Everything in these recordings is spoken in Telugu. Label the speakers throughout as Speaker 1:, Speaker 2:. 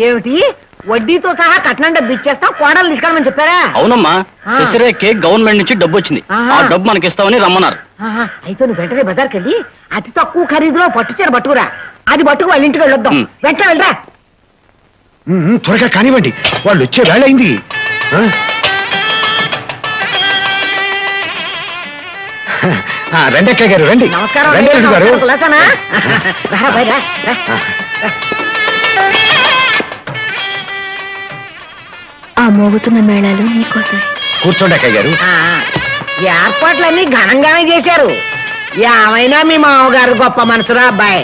Speaker 1: ఏమిటి వడ్డీతో సహా కట్నం డబ్బు ఇచ్చేస్తాం, కోడలు తీసుకెళ్ళమని చెప్పారా?
Speaker 2: అవునమ్మా, శశిరేఖకి గవర్నమెంట్ నుంచి డబ్బు వచ్చింది, ఆ డబ్బు మనకి ఇస్తామని రమ్మన్నారు.
Speaker 1: అయితే నువ్వు వెంటనే బజార్కి వెళ్ళి అతి తక్కువ ఖరీదులో పట్టుచీర పట్టుకురా, అది పట్టుకు వాళ్ళ ఇంటికి వెళ్ళొద్దాం. వెంటనే వెళ్ళరా.
Speaker 3: త్వరగా కానివ్వండి, వాళ్ళు వచ్చే వేళ అయింది. రండి అక్కయ్య గారు, రండి.
Speaker 1: నమస్కారం
Speaker 3: గారు.
Speaker 4: ఆ మోగుతున్న మేళాలు నీకోసం.
Speaker 3: కూర్చోండి అక్కయ్య గారు.
Speaker 1: ఏర్పాట్లన్నీ ఘనంగానే చేశారు. ఏమైనా మీ మామగారు గొప్ప మనసురా అబ్బాయి.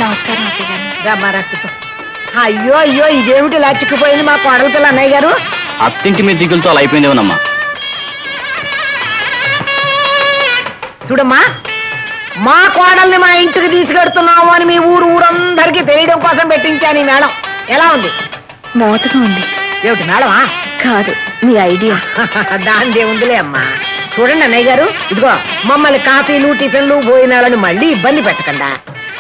Speaker 4: నమస్కారం
Speaker 1: అయ్యో అయ్యో, ఇదేమిటి ఇలా చిక్కిపోయింది మా కోడల పిల్ల అన్నయ్య గారు?
Speaker 2: అత్తింటి మీద దిగులతో అలా అయిపోయిందేమోనమ్మా.
Speaker 1: చూడమ్మా, మా కోడల్ని మా ఇంటికి తీసుకెడుతున్నాము అని మీ ఊరందరికీ తెలియడం కోసం పెట్టించాను ఈ మేడం. ఎలా ఉంది?
Speaker 4: మోతగా ఉంది.
Speaker 1: ఏమిటి మేడమా?
Speaker 4: కాదు, మీ ఐడియాస్.
Speaker 1: దాని ఉందిలే అమ్మా. చూడండి అన్నయ్య గారు, ఇదిగో మమ్మల్ని కాఫీలు టిఫిన్లు భోజనాలను మళ్ళీ ఇబ్బంది పెట్టకుండా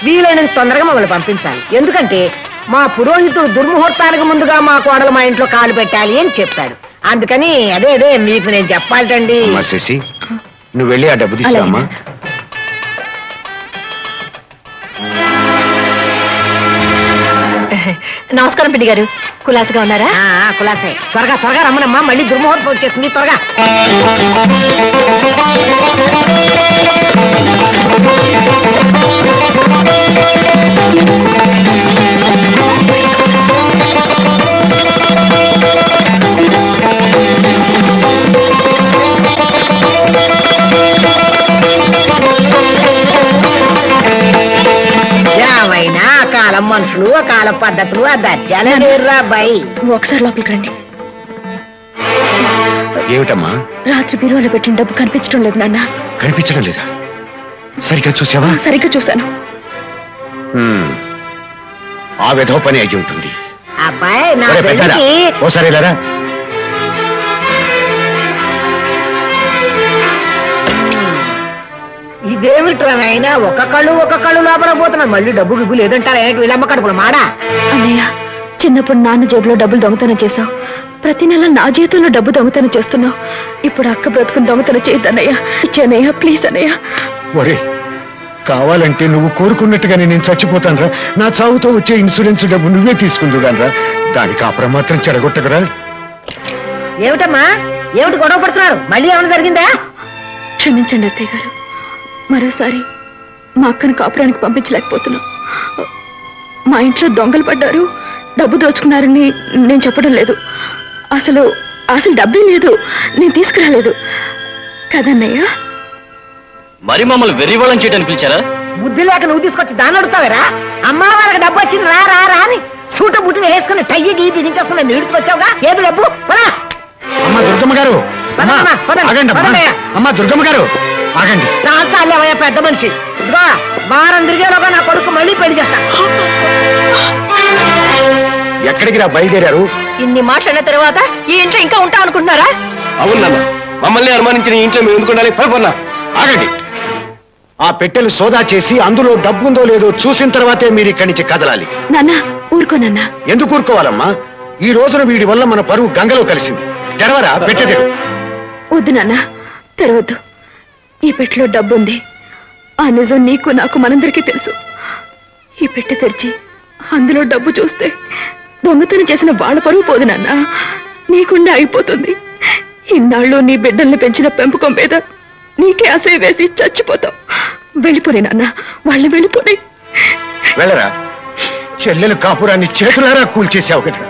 Speaker 1: వీలైనంత తొందరగా మమ్మల్ని పంపించాలి. ఎందుకంటే మా పురోహితుడు దుర్ముహూర్తానికి ముందుగా మా కోడలు మా ఇంట్లో కాలు పెట్టాలి అని చెప్పాడు. అందుకని అదే మీకు నేను చెప్పాలండి.
Speaker 3: శశి, నువ్వు వెళ్ళి ఆ డబ్బు తీసుకురామ్మా.
Speaker 4: నమస్కారం పిన్ని గారు, కులాసగా ఉన్నారా?
Speaker 1: కులాసే. త్వరగా త్వరగా రమ్మనమ్మా, మళ్ళీ దుర్ముహూర్తం వచ్చేస్తుంది. త్వరగా. ఏమైనా కాలం మనుషులు, ఆ కాలం పద్ధతులు, ఆ దర్జాలే లేరురా అబ్బాయి.
Speaker 4: ఒకసారి లోపలికి రండి.
Speaker 3: ఏమిటమ్మా?
Speaker 4: రాత్రి బీరువాలో పెట్టిన డబ్బు కనిపించడం లేదు నాన్న.
Speaker 3: కనిపించడం లేదా? సరిగ్గా చూసావా?
Speaker 4: సరిగ్గా చూశాను.
Speaker 3: ఆ విధవ పని అయ్యి ఉంటుంది.
Speaker 1: అబ్బాయి
Speaker 3: ఓసారి లేరా?
Speaker 1: ఇదేమిట్రా నాయనా, ఒక కళ్ళు లోపల పోతున్నా. మళ్ళీ డబ్బు గిబ్బు లేదంటారా? ఏంటి వీళ్ళమ్మ కడుపులు మాడా?
Speaker 4: అన్నయ్య, చిన్నప్పుడు నాన్న జేబులో డబ్బులు దొంగతనం చేశావు. ప్రతి నెల నా జీతంలో డబ్బు దొంగతనం చేస్తున్నావు. ఇప్పుడు అక్క బ్రతుకుని దొంగతనం చేయద్దన్నయ్య. ఇచ్చేనయ్య, ప్లీజ్ అన్నయ్య.
Speaker 3: ఒరే, కావాలంటే నువ్వు కోరుకున్నట్టుగానే నేను చచ్చిపోతాను రా. నా చావుతో వచ్చే ఇన్సూరెన్స్ డబ్బు నువ్వే తీసుకుందుగానరా. దానికి అప్పుడు మాత్రం చెడగొట్టగరా.
Speaker 1: ఏమిటమ్మా, ఏమిటి గొడవ పడుతున్నారు? మళ్ళీ ఏమైనా జరిగిందా?
Speaker 4: క్షమించండి అత్తయ్య గారు, మరోసారి మా అక్కను కాపురానికి పంపించలేకపోతున్నాం. మా ఇంట్లో దొంగలు పడ్డారు, డబ్బు దోచుకున్నారని నేను చెప్పడం లేదు. అసలు డబ్బే లేదు, నేను తీసుకురాలేదు కదన్నయ్య.
Speaker 2: మరి మమ్మల్ని వెర్రివాళ్ళని చేయడానికి పిలిచారా?
Speaker 1: బుద్ధి లేక నువ్వు తీసుకొచ్చి దాన్ని అడుగుతావేరా? అమ్మా వాళ్ళకి డబ్బు వచ్చింది, రా రా రా అని సూట బుట్టిని వేసుకుని టయ్యి గీ బిగించేసుకుని నీడుచుకొచ్చావుగా. ఏది డబ్బు?
Speaker 3: అమ్మా దుర్గమ్మ గారు, అమ్మా దుర్గమ్మ గారు ఆగండి.
Speaker 1: చాలేవయ్యా పెద్ద మనిషి. ఇదిగో వారం తిరిగేలోగా నా కొడుకు మళ్ళీ పెళ్లి చేస్తా.
Speaker 3: ఎక్కడికి రా బయలుదేరారు?
Speaker 4: ఇన్ని మాట్లాడిన తర్వాత ఈ ఇంట్లో ఇంకా ఉంటా అనుకుంటున్నారా?
Speaker 2: అవునన్నా, మమ్మల్ని అనుమానించిన ఇంట్లో మేము ఎందుకుండాలి? పడుకున్నా.
Speaker 3: ఆగండి. ఆ పెట్టెలు సోదా చేసి అందులో డబ్బుందో లేదో చూసిన తర్వాతే మీరు ఇక్కడి నుంచి కదలాలి.
Speaker 4: నాన్న ఊరుకోనన్నా.
Speaker 3: ఎందుకు ఊరుకోవాలమ్మా? ఈ రోజున వీడి వల్ల మన పరువు గంగలో కలిసింది. తెరవరా పెట్టెదరు.
Speaker 4: వద్దు నాన్న, తెరవద్దు. ఈ పెట్టెలో డబ్బుంది. ఆ నిజం నీకు నాకు మనందరికీ తెలుసు. ఈ పెట్టె తెరిచి అందులో డబ్బు చూస్తే దొంగతనం చేసిన వాళ్ళ పరువు పోదు నాన్న, నీకుండా అయిపోతుంది. ఇన్నాళ్ళు నీ బిడ్డల్ని పెంచిన పెంపకం మీద నీకే అసహ్య వేసి చచ్చిపోతావు. వెళ్ళిపోయి నాన్న, వాళ్ళు వెళ్ళిపోయి.
Speaker 3: వెళ్ళరా. చెల్లెలు కాపురాన్ని చేతులారా కూల్చేసావు కదా.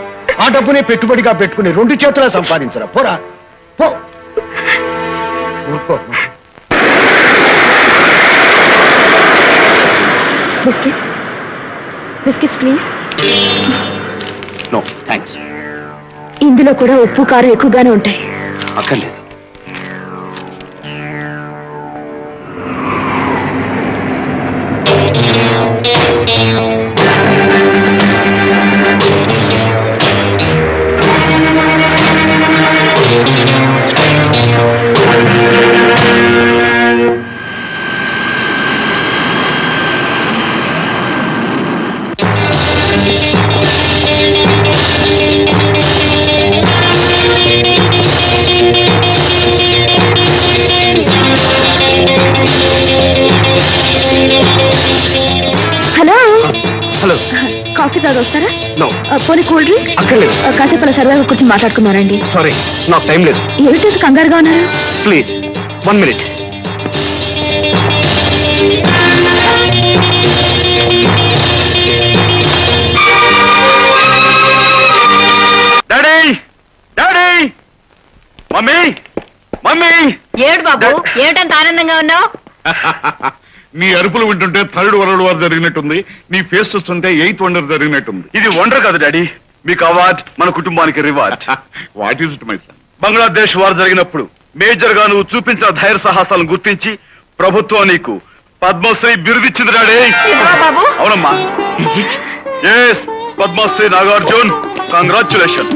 Speaker 3: ఆ డబ్బునే పెట్టుబడిగా పెట్టుకుని 2 చేతులా సంపాదించరా. పోరా పో.
Speaker 4: Biscuits, biscuits please.
Speaker 2: No thanks.
Speaker 4: ఇందులో కూడా ఉప్పు కారం ఎక్కువగానే ఉంటాయి.
Speaker 2: అక్కర్లేదు.
Speaker 4: కాఫీ తాగి వస్తారా
Speaker 3: నో
Speaker 4: పోనీ కూల్ డ్రింక్
Speaker 3: అక్కర్లేదు
Speaker 4: కాసేపు అలా సరదాగా కూర్చొని మాట్లాడుకున్నారండి
Speaker 3: సారీ నాకు టైం లేదు
Speaker 4: ఏమిటి కంగారుగా ఉన్నారు
Speaker 3: please 1 minute
Speaker 5: daddy daddy mummy mummy
Speaker 1: ఏడు బాబు ఏమిటంత ఆనందంగా ఉన్నావు
Speaker 5: నీ అరుపులు వింటుంటే థర్డ్ వరల్డ్ వార్ జరిగినట్టుంది నీ ఫేస్ చూస్తుంటే 8th వండర్ జరిగినట్టుంది ఇది వండర్ కాదు డాడీ మీకు అవార్డ్ మన కుటుంబానికి reward what is it my son Bangladesh war జరిగినప్పుడు మేజర్ గా నువ్వు చూపించిన ధైర్య సాహసాలను గుర్తించి ప్రభుత్వం నీకు పద్మశ్రీ బిరుదిచ్చింది డాడీ
Speaker 1: బాబు
Speaker 5: అవునమ్మా ఎస్ పద్మశ్రీ నాగార్జున్ కంగ్రాచులేషన్